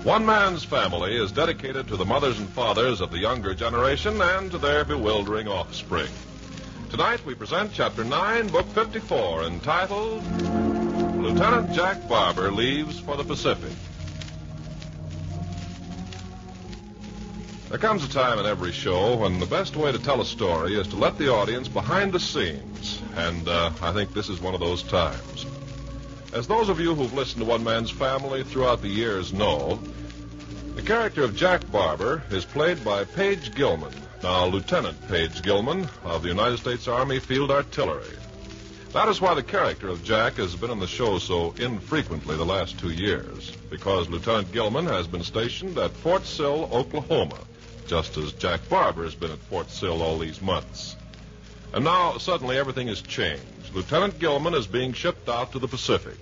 One Man's Family is dedicated to the mothers and fathers of the younger generation and to their bewildering offspring. Tonight we present Chapter 9, Book 54, entitled Lieutenant Jack Barbour Leaves for the Pacific. There comes a time in every show when the best way to tell a story is to let the audience behind the scenes, and I think this is one of those times. As those of you who've listened to One Man's Family throughout the years know, the character of Jack Barbour is played by Paige Gilman, now Lieutenant Paige Gilman of the United States Army Field Artillery. That is why the character of Jack has been on the show so infrequently the last 2 years, because Lieutenant Gilman has been stationed at Fort Sill, Oklahoma, just as Jack Barbour has been at Fort Sill all these months. And now, suddenly, everything has changed. Lieutenant Gilman is being shipped out to the Pacific.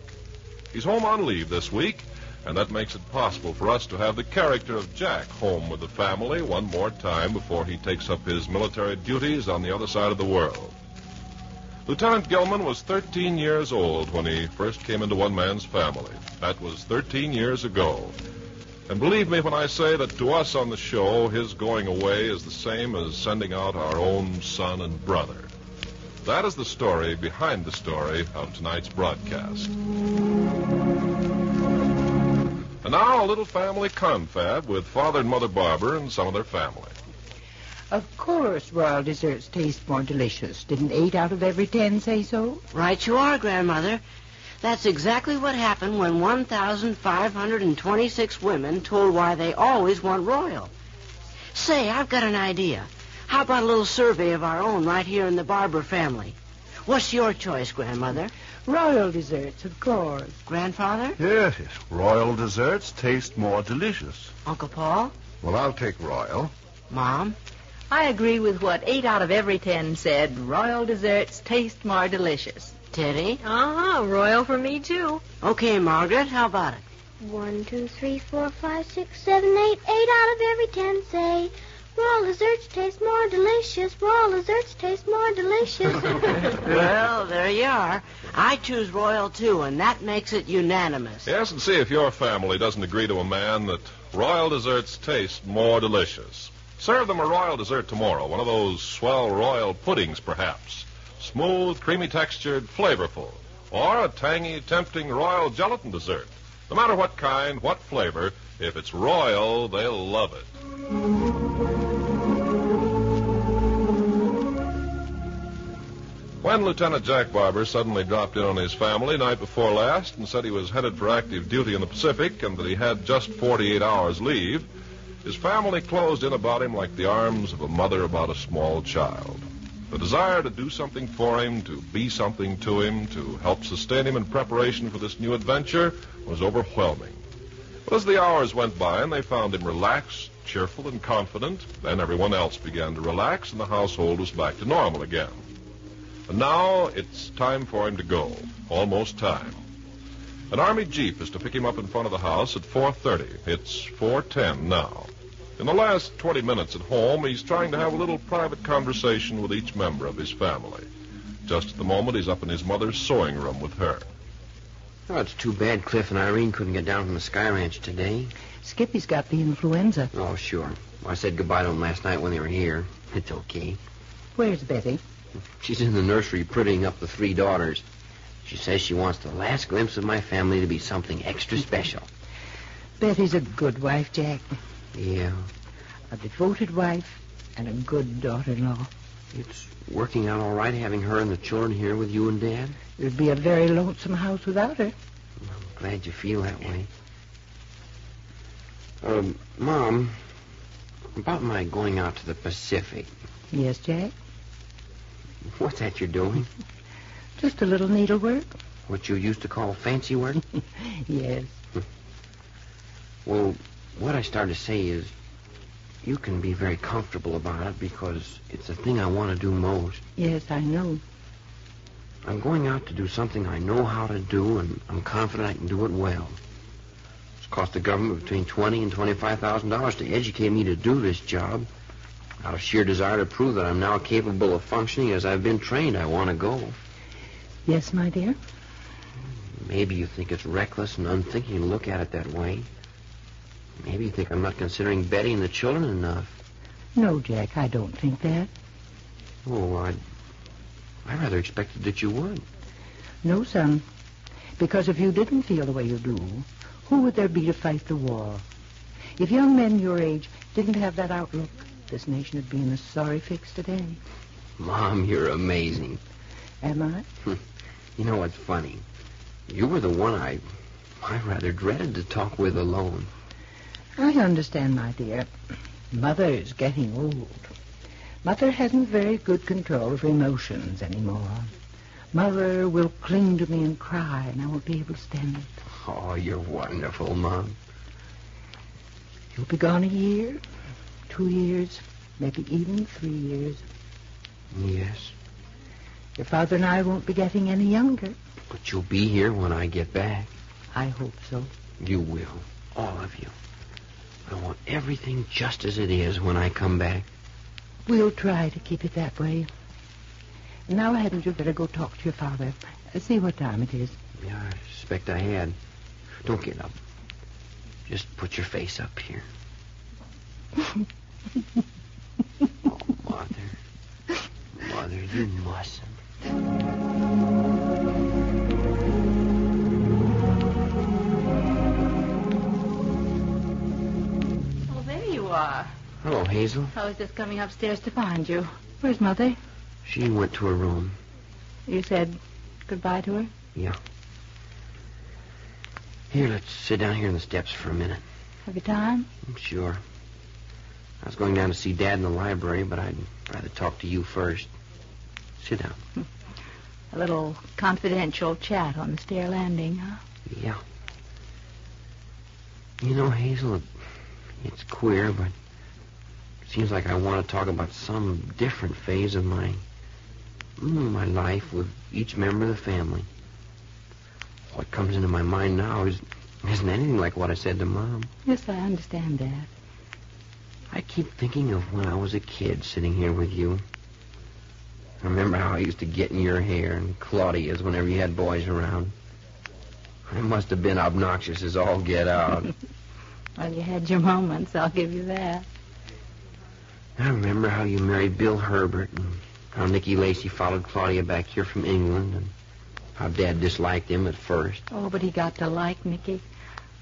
He's home on leave this week, and that makes it possible for us to have the character of Jack home with the family one more time before he takes up his military duties on the other side of the world. Lieutenant Gilman was 13 years old when he first came into One Man's Family. That was 13 years ago. And believe me when I say that to us on the show, his going away is the same as sending out our own son and brother. That is the story behind the story of tonight's broadcast. And now a little family confab with Father and Mother Barbour and some of their family. Of course, royal desserts taste more delicious. Didn't 8 out of every 10 say so? Right you are, Grandmother. That's exactly what happened when 1,526 women told why they always want royal. Say, I've got an idea. How about a little survey of our own right here in the Barbour family? What's your choice, Grandmother? Royal desserts, of course. Grandfather? Yes. Royal desserts taste more delicious. Uncle Paul? Well, I'll take royal. Mom? I agree with what 8 out of every 10 said. Royal desserts taste more delicious. Teddy? Royal for me, too. Okay, Margaret, how about it? 1, 2, 3, 4, 5, 6, 7, 8. 8 out of every 10 say royal desserts taste more delicious. Royal desserts taste more delicious. Well, there you are. I choose royal, too, and that makes it unanimous. Yes, and see if your family doesn't agree to a man that royal desserts taste more delicious. Serve them a royal dessert tomorrow, one of those swell royal puddings, perhaps. Smooth, creamy-textured, flavorful. Or a tangy, tempting royal gelatin dessert. No matter what kind, what flavor, if it's royal, they'll love it. When Lieutenant Jack Barbour suddenly dropped in on his family night before last and said he was headed for active duty in the Pacific and that he had just 48 hours leave, his family closed in about him like the arms of a mother about a small child. The desire to do something for him, to be something to him, to help sustain him in preparation for this new adventure was overwhelming. But as the hours went by and they found him relaxed, cheerful, and confident, then everyone else began to relax and the household was back to normal again. And now it's time for him to go. Almost time. An Army Jeep is to pick him up in front of the house at 4:30. It's 4:10 now. In the last 20 minutes at home, he's trying to have a little private conversation with each member of his family. Just at the moment, he's up in his mother's sewing room with her. Oh, it's too bad Cliff and Irene couldn't get down from the Sky Ranch today. Skippy's got the influenza. Oh, sure. I said goodbye to them last night when they were here. It's okay. Where's Betty? She's in the nursery prettying up the 3 daughters. She says she wants the last glimpse of my family to be something extra special. Betty's a good wife, Jack. Yeah. A devoted wife and a good daughter-in-law. It's working out all right having her and the children here with you and Dad. It would be a very lonesome house without her. I'm glad you feel that way. Mom, about my going out to the Pacific. Yes, Jack? What's that you're doing? Just a little needlework. What you used to call fancy work? Yes. Well, what I started to say is you can be very comfortable about it because it's the thing I want to do most. Yes, I know. I'm going out to do something I know how to do, and I'm confident I can do it well. It's cost the government between $20,000 and $25,000 to educate me to do this job. Out of sheer desire to prove that I'm now capable of functioning as I've been trained, I want to go. Yes, my dear? Maybe you think it's reckless and unthinking to look at it that way. Maybe you think I'm not considering Betty and the children enough. No, Jack, I don't think that. Oh, I rather expected that you would. No, son. Because if you didn't feel the way you do, who would there be to fight the war? If young men your age didn't have that outlook, this nation would be in a sorry fix today. Mom, you're amazing. Am I? You know what's funny? You were the one I rather dreaded to talk with alone. I understand, my dear. Mother's getting old. Mother hasn't very good control of her emotions anymore. Mother will cling to me and cry, and I won't be able to stand it. Oh, you're wonderful, Mom. You'll be gone a year, 2 years, maybe even 3 years. Yes. Your father and I won't be getting any younger. But you'll be here when I get back. I hope so. You will. All of you. I want everything just as it is when I come back. We'll try to keep it that way. Now, hadn't you better go talk to your father? See what time it is. Yeah, I suspect I had. Don't get up. Just put your face up here. Oh, Mother. Mother, you mustn't. Oh, there you are. Hello, Hazel. I was just coming upstairs to find you. Where's Mother? She went to her room. You said goodbye to her? Yeah. Here, let's sit down here on the steps for a minute. Have you time? Sure. I was going down to see Dad in the library, but I'd rather talk to you first. Sit down. A little confidential chat on the stair landing, huh? Yeah. You know, Hazel, it's queer, but it seems like I want to talk about some different phase of my life with each member of the family. What comes into my mind now isn't anything like what I said to Mom. Yes, I understand that. I keep thinking of when I was a kid sitting here with you. I remember how I used to get in your hair and Claudia's whenever you had boys around. I must have been obnoxious as all get out. Well, you had your moments, I'll give you that. I remember how you married Bill Herbert and how Nicky Lacey followed Claudia back here from England and how Dad disliked him at first. Oh, but he got to like Nicky.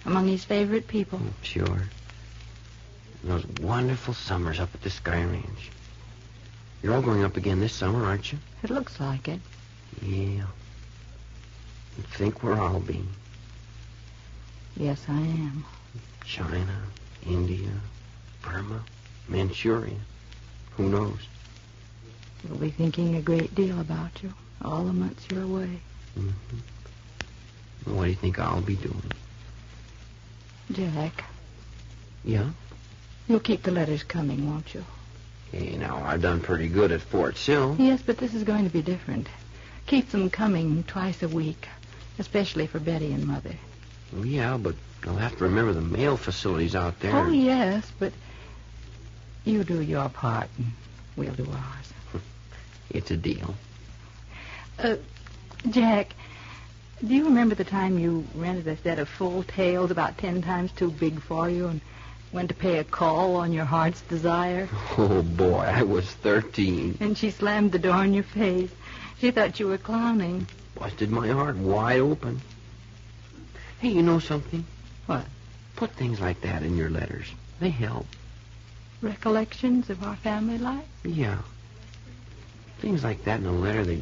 Among his favorite people. Sure. And those wonderful summers up at the Sky Ranch. You're all going up again this summer, aren't you? It looks like it. Yeah. I think where I'll be. Yes, I am. China, India, Burma, Manchuria. Who knows? We'll be thinking a great deal about you all the months you're away. Mm-hmm. What do you think I'll be doing? Jack, Yeah? you'll keep the letters coming, won't you? Hey, now, I've done pretty good at Fort Sill. Yes, but this is going to be different. Keep them coming twice a week, especially for Betty and Mother. Yeah, but I'll have to remember the mail facilities out there. Oh, yes, but you do your part and we'll do ours. It's a deal. Jack, do you remember the time you rented a set of full tails about 10 times too big for you and went to pay a call on your heart's desire? Oh, boy, I was 13. And she slammed the door in your face. She thought you were clowning. Busted my heart wide open. Hey, you know something? What? Put things like that in your letters. They help. Recollections of our family life? Yeah. Things like that in a letter, they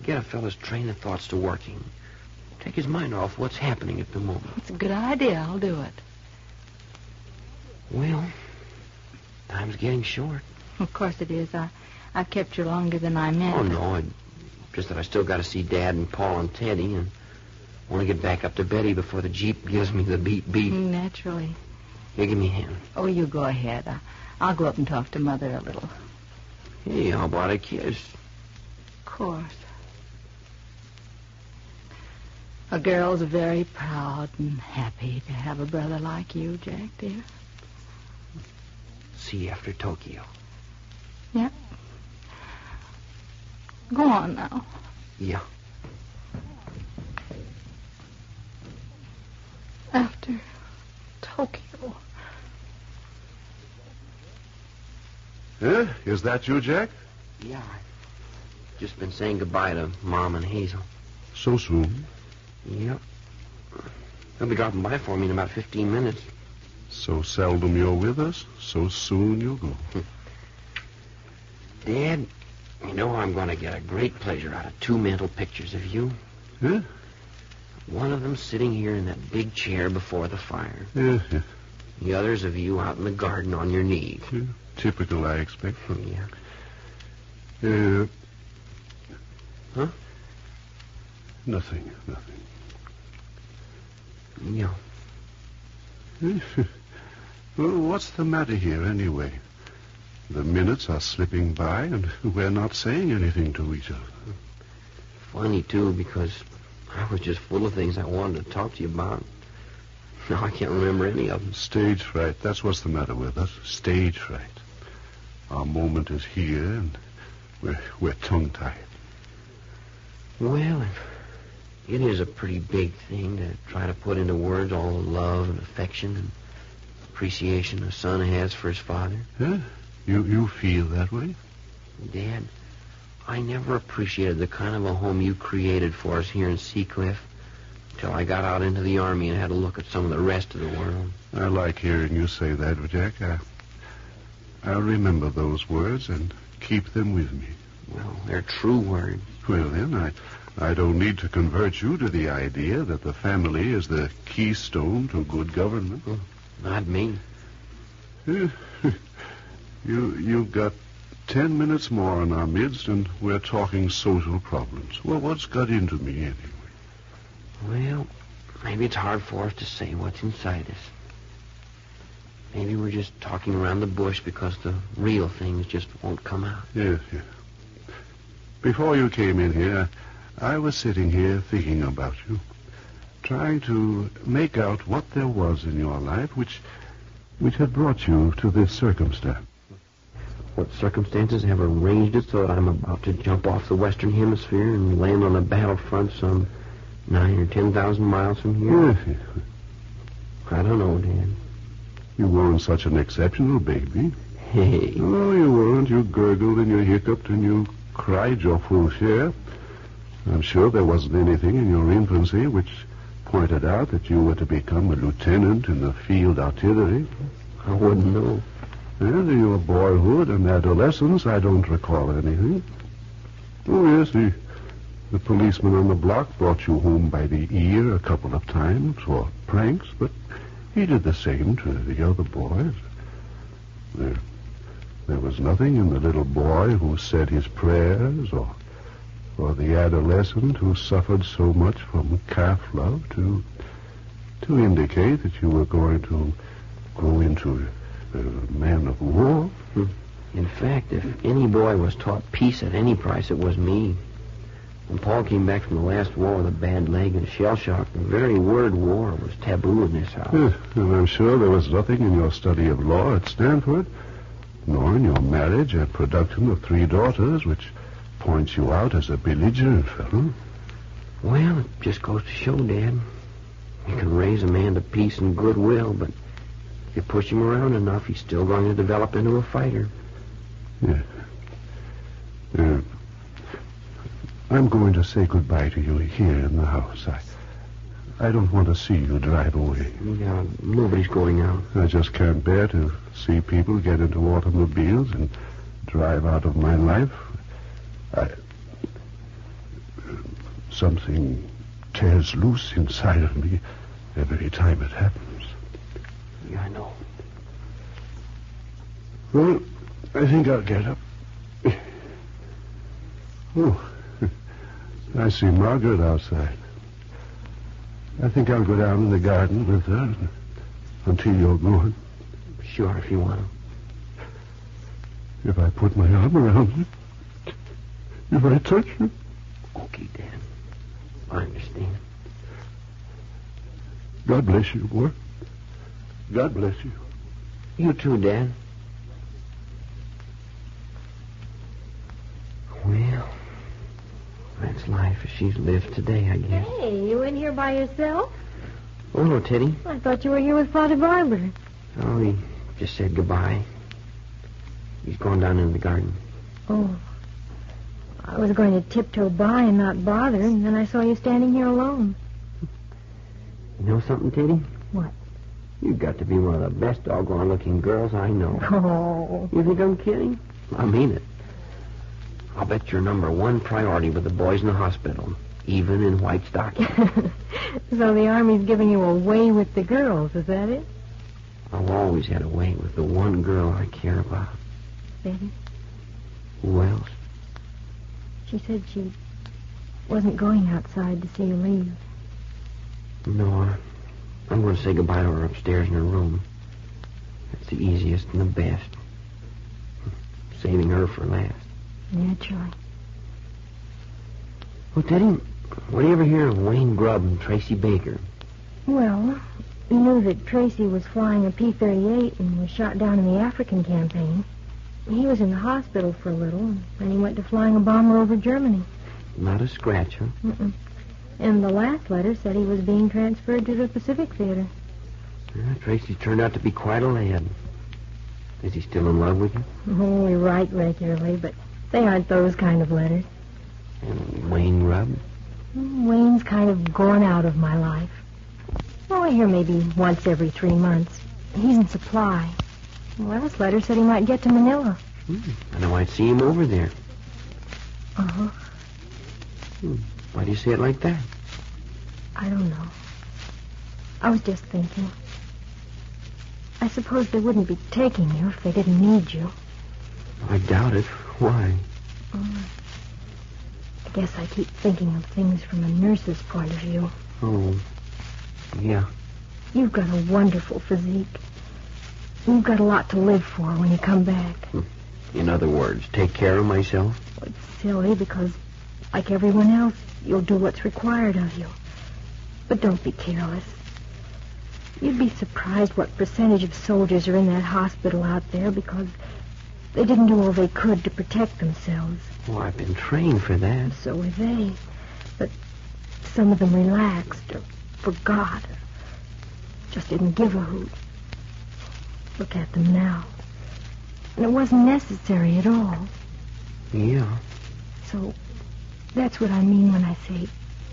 get a fellow's train of thoughts to working. Take his mind off what's happening at the moment. It's a good idea. I'll do it. Well, time's getting short. Of course it is. I've kept you longer than I meant. Oh, no. Just that I still got to see Dad and Paul and Teddy and want to get back up to Betty before the Jeep gives me the beep. Naturally. Here, give me a hand. Oh, you go ahead. I'll go up and talk to Mother a little. Hey, how about a kiss? Of course. A girl's very proud and happy to have a brother like you, Jack, dear. See you after Tokyo. Yep. Go on now. Yeah. After Tokyo. is that you, Jack? Yeah, I've just been saying goodbye to Mom and Hazel. So soon? Yep. They'll be dropping by for me in about 15 minutes. So seldom you're with us, so soon you'll go. Dad, you know I'm going to get a great pleasure out of 2 mental pictures of you. Huh? One of them sitting here in that big chair before the fire. Yeah. The other's of you out in the garden on your knees. Yeah. Typical, I expect. Yeah. Huh? Nothing. Yeah. Well, what's the matter here, anyway? The minutes are slipping by, and we're not saying anything to each other. Funny, too, because I was just full of things I wanted to talk to you about. Now I can't remember any of them. Stage fright. That's what's the matter with us. Stage fright. Our moment is here, and we're tongue-tied. Well, it is a pretty big thing to try to put into words all the love and affection and appreciation a son has for his father. Huh? You feel that way? Dad, I never appreciated the kind of a home you created for us here in Seacliff until I got out into the Army and had a look at some of the rest of the world. I like hearing you say that, Jack. I'll remember those words and keep them with me. Well, they're true words. Well, then, I don't need to convert you to the idea that the family is the keystone to good government. Well, not me. You've got 10 minutes more in our midst, and we're talking social problems. Well, what's got into me, anyway? Well, maybe it's hard for us to say what's inside us. Maybe we're just talking around the bush because the real things just won't come out. Yes. Before you came in here, I was sitting here thinking about you, trying to make out what there was in your life which had brought you to this circumstance. What circumstances have arranged it so that I'm about to jump off the Western Hemisphere and land on a battlefront some 9,000 or 10,000 miles from here? Yes. I don't know, Dad. You weren't such an exceptional baby. Hey. Oh, you weren't. You gurgled and you hiccuped and you cried your full share. I'm sure there wasn't anything in your infancy which pointed out that you were to become a lieutenant in the field artillery. I wouldn't know. Well, in your boyhood and adolescence, I don't recall anything. Oh, yes, the policeman on the block brought you home by the ear a couple of times for pranks, but he did the same to the other boys. There was nothing in the little boy who said his prayers or the adolescent who suffered so much from calf love to indicate that you were going to grow into a man of war. In fact, if any boy was taught peace at any price, it was me. When Paul came back from the last war with a bad leg and shell shock, the very word war was taboo in this house. Yes, and I'm sure there was nothing in your study of law at Stanford, nor in your marriage and production of 3 daughters, which points you out as a belligerent fellow. Well, it just goes to show, Dad. You can raise a man to peace and goodwill, but if you push him around enough, he's still going to develop into a fighter. Yeah. I'm going to say goodbye to you here in the house. I don't want to see you drive away. Yeah, nobody's going out. I just can't bear to see people get into automobiles and drive out of my life. Something tears loose inside of me every time it happens. Yeah, I know. Well, I think I'll get up. Oh, I see Margaret outside. I think I'll go down in the garden with her until you're gone. Sure, if you want to. If I put my arm around you, if I touch you. Okay, Dad. I understand. God bless you, boy. God bless you. You too, Dad. Well, that's life as she's lived today, I guess. Hey, you in here by yourself? Oh, no, Teddy. I thought you were here with Father Barbour. Oh, he just said goodbye. He's gone down into the garden. Oh. I was going to tiptoe by and not bother, and then I saw you standing here alone. You know something, Teddy? What? You've got to be one of the best doggone-looking girls I know. Oh. You think I'm kidding? I mean it. I'll bet you're number one priority with the boys in the hospital, even in white stockings. So the Army's giving you a way with the girls, is that it? I've always had a way with the one girl I care about. Betty? Who else? She said she wasn't going outside to see you leave. No, I'm going to say goodbye to her upstairs in her room. That's the easiest and the best. Saving her for last. Naturally. Well, Teddy, what do you ever hear of Wayne Grubb and Tracy Baker? Well, you knew that Tracy was flying a P-38 and was shot down in the African campaign. He was in the hospital for a little, and then he went to flying a bomber over Germany. Not a scratch, huh? Mm-mm. And the last letter said he was being transferred to the Pacific Theater. Tracy turned out to be quite a lad. Is he still in love with you? Oh, we write regularly, but they aren't those kind of letters. And Wayne Grubb? Wayne's kind of gone out of my life. Oh, I hear maybe once every 3 months. He's in supply. The last letter said he might get to Manila. And I might see him over there. Uh-huh. Why do you say it like that? I don't know. I was just thinking. I suppose they wouldn't be taking you if they didn't need you. I doubt it. Why? I guess I keep thinking of things from a nurse's point of view. Oh, yeah. You've got a wonderful physique. You've got a lot to live for when you come back. In other words, take care of myself? Well, it's silly because, like everyone else, you'll do what's required of you. But don't be careless. You'd be surprised what percentage of soldiers are in that hospital out there because they didn't do all they could to protect themselves. Oh, I've been trained for that. So were they. But some of them relaxed or forgot or just didn't give a hoot. Look at them now. And it wasn't necessary at all. Yeah. So that's what I mean when I say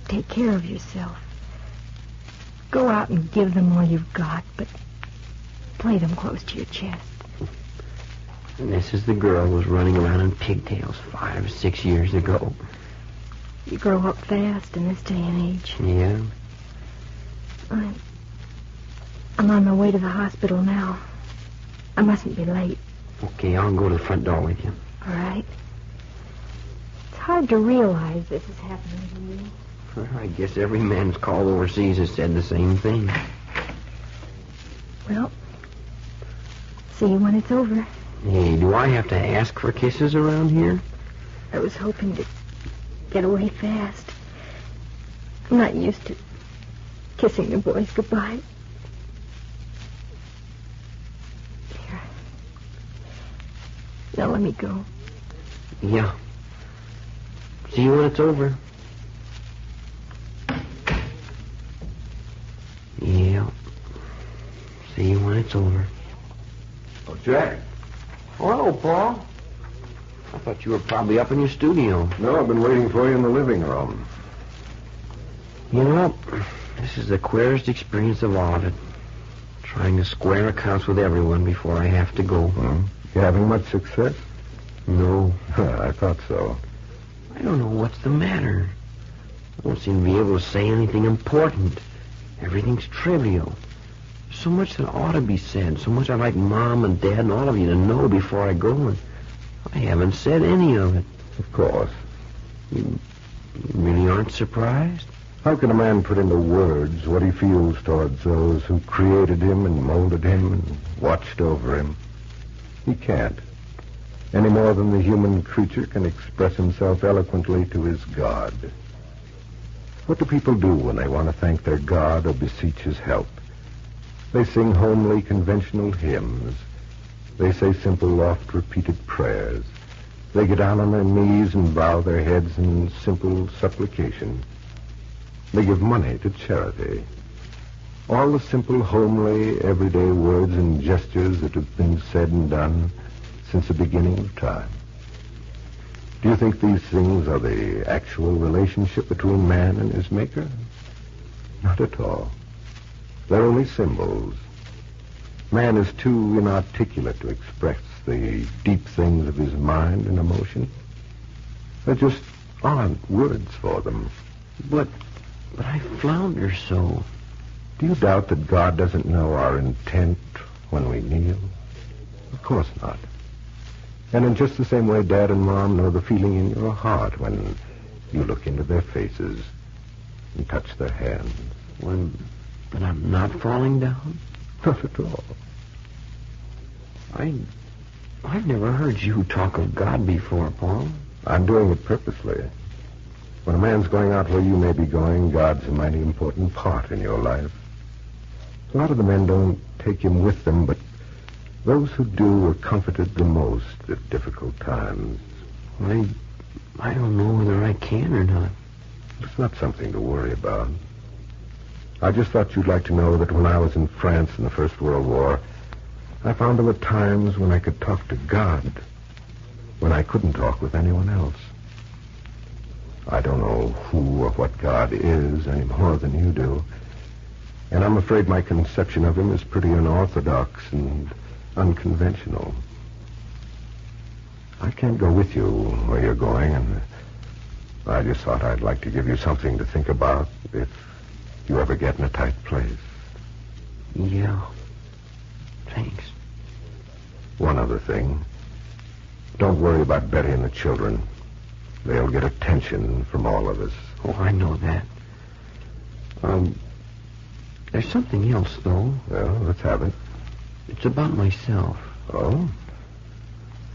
take care of yourself. Go out and give them all you've got, but play them close to your chest. And this is the girl who was running around in pigtails 5 or 6 years ago. You grow up fast in this day and age. Yeah? I'm on my way to the hospital now. I mustn't be late. Okay, I'll go to the front door with you. All right. It's hard to realize this is happening to you. I guess every man who's called overseas has said the same thing. Well, see you when it's over. Hey, do I have to ask for kisses around here? I was hoping to get away fast. I'm not used to kissing the boys goodbye. Here. Now let me go. Yeah. See you when it's over. Yeah. See you when it's over. Oh, Jack. Oh, hello, Paul. I thought you were probably up in your studio. No, I've been waiting for you in the living room. You know, this is the queerest experience of all of it. Trying to square accounts with everyone before I have to go. You having much success? No. I thought so. I don't know what's the matter. I don't seem to be able to say anything important. Everything's trivial. So much that ought to be said. So much I'd like Mom and Dad and all of you to know before I go. And I haven't said any of it. Of course. You really aren't surprised? How can a man put into words what he feels towards those who created him and molded him and watched over him? He can't. Any more than the human creature can express himself eloquently to his God. What do people do when they want to thank their God or beseech his help? They sing homely, conventional hymns. They say simple, oft-repeated prayers. They get down on their knees and bow their heads in simple supplication. They give money to charity. All the simple, homely, everyday words and gestures that have been said and done since the beginning of time. Do you think these things are the actual relationship between man and his maker? Not at all. They're only symbols. Man is too inarticulate to express the deep things of his mind and emotion. There just aren't words for them. But I flounder so. Do you doubt that God doesn't know our intent when we kneel? Of course not. And in just the same way Dad and Mom know the feeling in your heart when you look into their faces and touch their hands. But I'm not falling down? Not at all. I've never heard you talk of God before, Paul. I'm doing it purposely. When a man's going out where you may be going, God's a mighty important part in your life. A lot of the men don't take him with them, but those who do are comforted the most at difficult times. I don't know whether I can or not. It's not something to worry about. I just thought you'd like to know that when I was in France in the First World War, I found there were times when I could talk to God, when I couldn't talk with anyone else. I don't know who or what God is any more than you do, and I'm afraid my conception of him is pretty unorthodox and unconventional. I can't go with you where you're going, and I just thought I'd like to give you something to think about if you ever get in a tight place. Yeah. Thanks. One other thing. Don't worry about Betty and the children. They'll get attention from all of us. Oh, I know that. There's something else, though. Well, let's have it. It's about myself. Oh?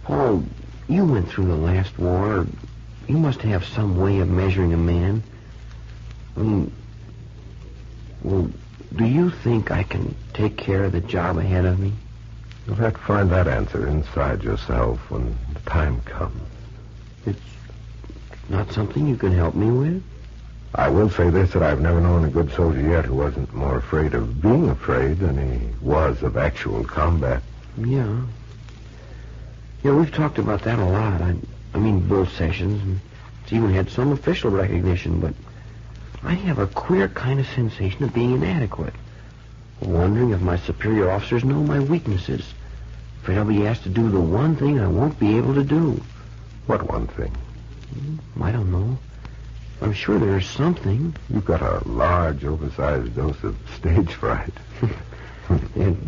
Paul, you went through the last war. You must have some way of measuring a man. Well, do you think I can take care of the job ahead of me? You'll have to find that answer inside yourself when the time comes. It's not something you can help me with? I will say this, that I've never known a good soldier yet who wasn't more afraid of being afraid than he was of actual combat. Yeah. Yeah, we've talked about that a lot. I mean, both sessions, and it's even had some official recognition, but I have a queer kind of sensation of being inadequate. Wondering if my superior officers know my weaknesses. Afraid I'll be asked to do the one thing I won't be able to do. What one thing? I don't know. I'm sure there's something. You've got a large, oversized dose of stage fright.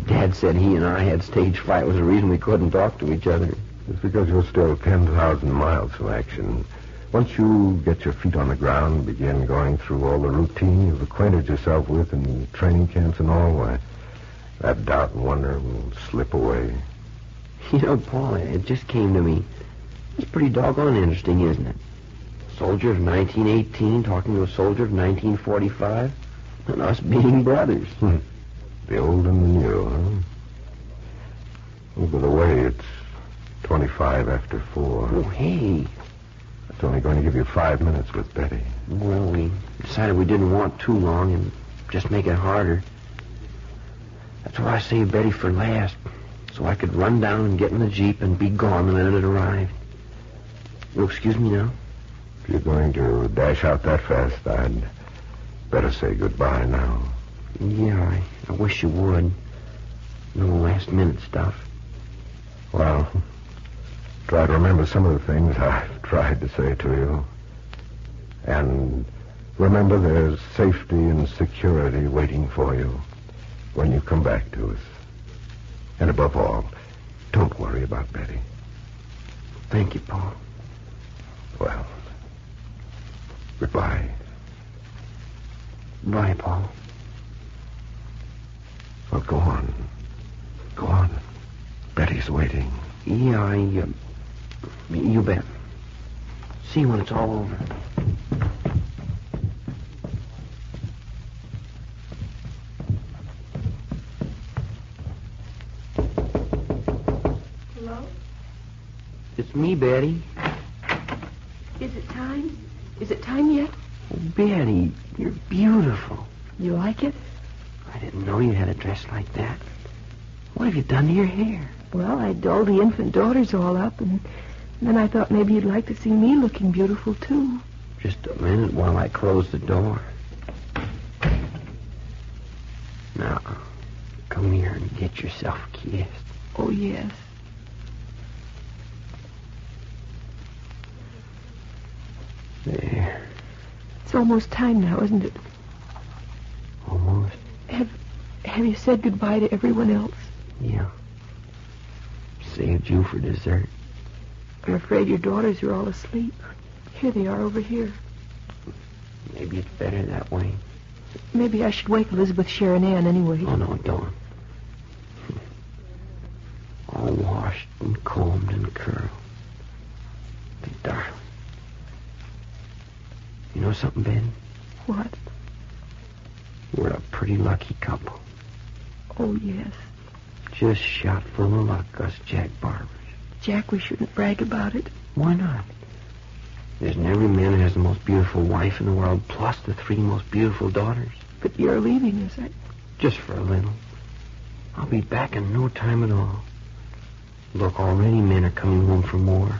Dad said he and I had stage fright was the reason we couldn't talk to each other. It's because you're still 10,000 miles from action. Once you get your feet on the ground and begin going through all the routine you've acquainted yourself with in training camps and all, why, that doubt and wonder will slip away. You know, Paul, it just came to me. It's pretty doggone interesting, isn't it? A soldier of 1918 talking to a soldier of 1945, and us being brothers. The old and the new, huh? Oh, by the way, it's 25 after 4. Oh, hey. It's only going to give you 5 minutes with Betty. Well, we decided we didn't want too long and just make it harder. That's why I saved Betty for last, so I could run down and get in the Jeep and be gone the minute it arrived. You'll excuse me now? If you're going to dash out that fast, I'd better say goodbye now. Yeah, I wish you would. No last-minute stuff. Well, try to remember some of the things I've tried to say to you. And remember there's safety and security waiting for you when you come back to us. And above all, don't worry about Betty. Thank you, Paul. Well, goodbye. Bye, Paul. Well, go on. Go on. Betty's waiting. Yeah, you bet. See you when it's all over. Hello? It's me, Betty. Is it time? Is it time yet? Oh, Betty, you're beautiful. You like it? I didn't know you had a dress like that. What have you done to your hair? Well, I dolled the infant daughters all up, and then I thought maybe you'd like to see me looking beautiful, too. Just a minute while I close the door. Now, come here and get yourself kissed. Oh, yes. There. It's almost time now, isn't it? Almost? Have you said goodbye to everyone else? Yeah. Saved you for dessert. I'm afraid your daughters are all asleep. Here they are over here. Maybe it's better that way. Maybe I should wake Elizabeth, Sharon Ann anyway. Oh, no, don't. All washed and combed and curled. The darling. You know something, Ben? What? We're a pretty lucky couple. Oh, yes. Just shot full of luck, us Jack Barbers. Jack, we shouldn't brag about it. Why not? Isn't every man who has the most beautiful wife in the world, plus the 3 most beautiful daughters? But you're leaving us. Just for a little. I'll be back in no time at all. Look, already men are coming home from war.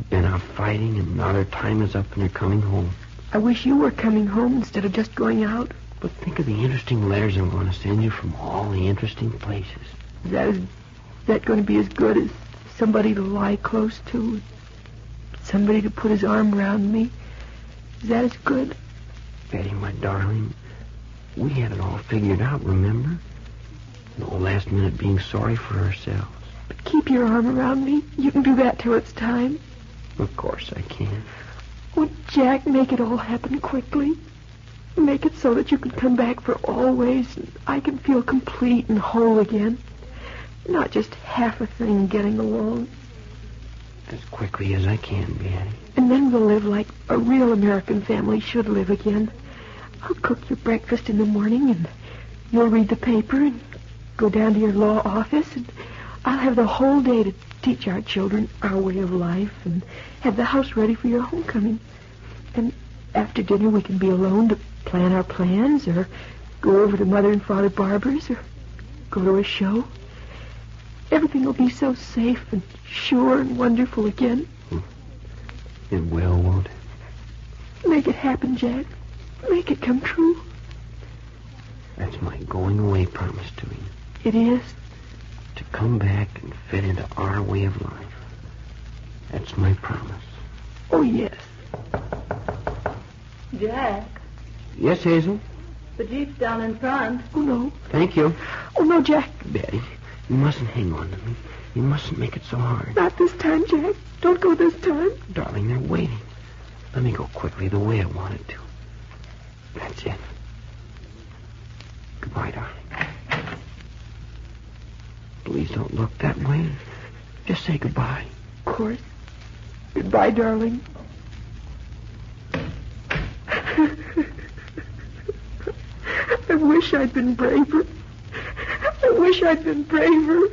Been out fighting, and now their time is up and they're coming home. I wish you were coming home instead of just going out. But think of the interesting letters I'm going to send you from all the interesting places. Is that going to be as good as somebody to lie close to? Somebody to put his arm around me? Is that as good? Betty, my darling, we had it all figured out, remember? No last minute being sorry for ourselves. But keep your arm around me. You can do that till it's time. Of course I can. Would Jack make it all happen quickly? Make it so that you can come back for always and I can feel complete and whole again. Not just half a thing getting along. As quickly as I can, Betty. And then we'll live like a real American family should live again. I'll cook your breakfast in the morning and you'll read the paper and go down to your law office and I'll have the whole day to teach our children our way of life and have the house ready for your homecoming. And after dinner we can be alone to plan our plans or go over to Mother and Father Barbour's or go to a show. Everything will be so safe and sure and wonderful again. It will, won't it? Make it happen, Jack. Make it come true. That's my going away promise to you. It is? To come back and fit into our way of life. That's my promise. Oh, yes. Jack, Yes, Hazel? the Jeep's down in front. Oh, no. Thank you. Oh, no, Jack. Betty, you mustn't hang on to me. You mustn't make it so hard. Not this time, Jack. Don't go this time. Darling, they're waiting. Let me go quickly the way I wanted to. That's it. Goodbye, darling. Please don't look that way. Just say goodbye. Of course. Goodbye, darling. I wish I'd been braver. I wish I'd been braver.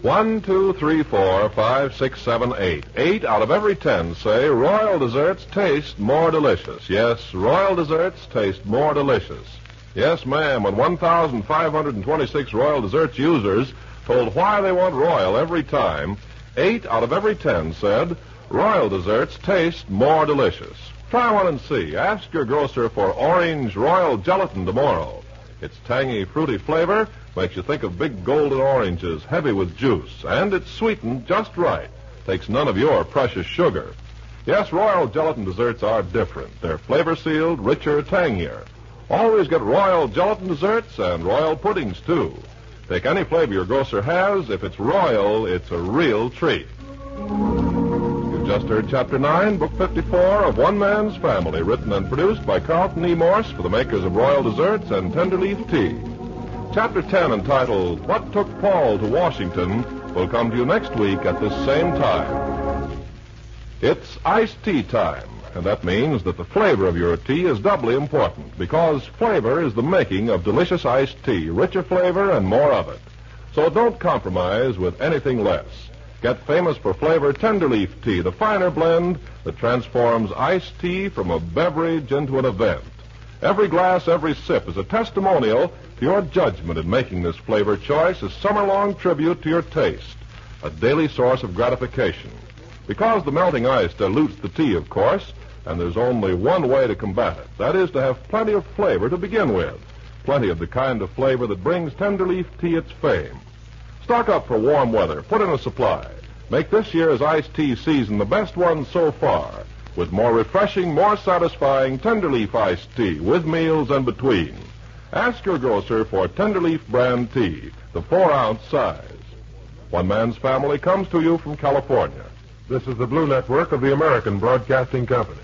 One, two, three, 4, 5, 6, 7, 8. 8 out of every 10 say royal desserts taste more delicious. Yes, royal desserts taste more delicious. Yes, ma'am, when 1,526 royal desserts users told why they want royal every time, 8 out of every 10 said royal desserts taste more delicious. Try one and see. Ask your grocer for orange royal gelatin tomorrow. Its tangy, fruity flavor makes you think of big golden oranges, heavy with juice, and it's sweetened just right. Takes none of your precious sugar. Yes, royal gelatin desserts are different. They're flavor-sealed, richer, tangier. Always get royal gelatin desserts and royal puddings, too. Take any flavor your grocer has. If it's royal, it's a real treat. You've just heard Chapter 9, Book 54 of One Man's Family, written and produced by Carlton E. Morse for the makers of royal desserts and Tenderleaf Tea. Chapter 10, entitled What Took Paul to Washington, will come to you next week at this same time. It's iced tea time, and that means that the flavor of your tea is doubly important because flavor is the making of delicious iced tea, richer flavor and more of it. So don't compromise with anything less. Get famous for flavor Tenderleaf tea, the finer blend that transforms iced tea from a beverage into an event. Every glass, every sip is a testimonial to your judgment in making this flavor choice, a summer-long tribute to your taste, a daily source of gratification. Because the melting ice dilutes the tea, of course, and there's only one way to combat it. That is to have plenty of flavor to begin with. Plenty of the kind of flavor that brings Tenderleaf tea its fame. Stock up for warm weather. Put in a supply. Make this year's iced tea season the best one so far, with more refreshing, more satisfying Tenderleaf iced tea with meals and between. Ask your grocer for Tenderleaf brand tea, the 4-ounce size. One Man's Family comes to you from California. This is the Blue Network of the American Broadcasting Company.